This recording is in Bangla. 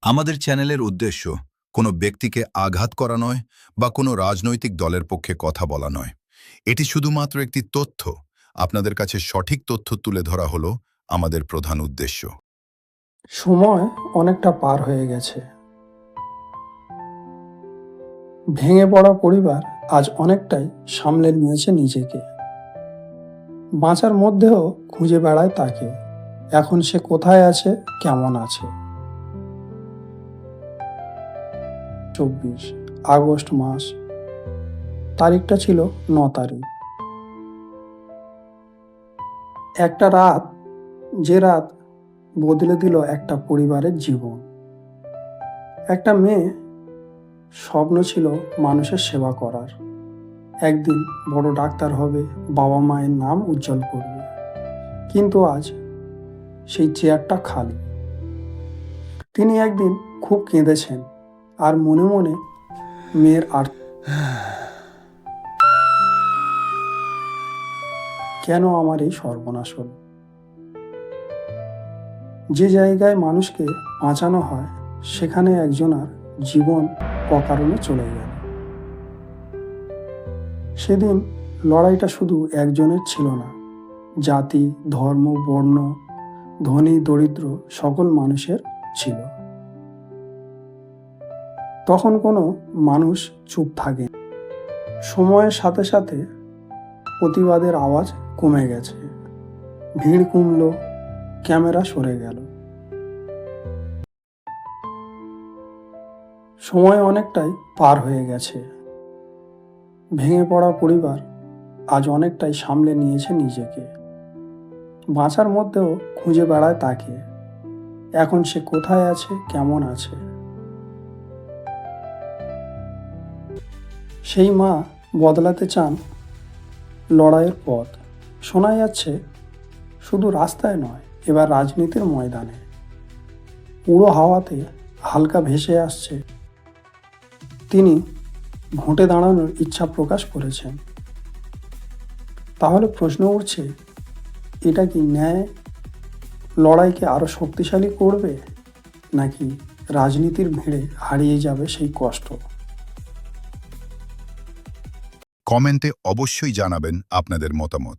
আমাদের চ্যানেলের উদ্দেশ্য কোনো ব্যক্তিকে আঘাত করা নয় বা কোনো রাজনৈতিক দলের পক্ষে কথা বলা নয়। এটি শুধুমাত্র একটি তথ্য। আপনাদের কাছে সঠিক তথ্য তুলে ধরা হলো আমাদের প্রধান উদ্দেশ্য। সময় অনেকটা পার হয়ে গেছে। ভেঙে পড়া পরিবার আজ অনেকটাই সামলে নিয়েছে নিজেকে। বাঁচার মধ্যেও খুঁজে বেড়ায় তাকে। এখন সে কোথায় আছে, কেমন আছে। 24 আগস্ট মাস, তারিখটা ছিল 9 তারিখ। একটা রাত, যে রাত বদলে দিল একটা পরিবারের জীবন। একটা মেয়ে স্বপ্ন ছিল মানুষের সেবা করার, একদিন বড় ডাক্তার হবে, বাবা মায়ের নাম উজ্জ্বল করবে। কিন্তু আজ সেই চেয়ারটা খালি। তিনি একদিন খুব কেঁদেছেন আর মনে মনে মেয়ের আর কেন আমার এই সর্বনাশ হল। যে জায়গায় মানুষকে বাঁচানো হয় সেখানে একজনের জীবন অকারণে চলে গেল। সেদিন লড়াইটা শুধু একজনের ছিল না, জাতি, ধর্ম, বর্ণ, ধনী, দরিদ্র সকল মানুষের ছিল। তখন কোনো মানুষ চুপ থাকে। সময়ের সাথে সাথে প্রতিবাদের আওয়াজ কমে গেছে, ভিড় কমল, ক্যামেরা সরে গেল। সময় অনেকটাই পার হয়ে গেছে। ভেঙে পড়া পরিবার আজ অনেকটাই সামলে নিয়েছে নিজেকে। বাঁচার মধ্যেও খুঁজে বেড়ায় তাকে। এখন সে কোথায় আছে, কেমন আছে। সেই মা বদলাতে চান লড়াইয়ের পথ। শোনা যাচ্ছে শুধু রাস্তায় নয়, এবার রাজনীতির ময়দানে। পুরো হাওয়াতে হালকা ভেসে আসছে তিনি ভোটে দাঁড়ানোর ইচ্ছা প্রকাশ করেছেন। তাহলে প্রশ্ন উঠছে, এটা কি ন্যায় লড়াইকে আরো শক্তিশালী করবে, নাকি রাজনীতির ভিড়ে হারিয়ে যাবে সেই কষ্ট? কমেন্টে অবশ্যই জানাবেন আপনাদের মতামত।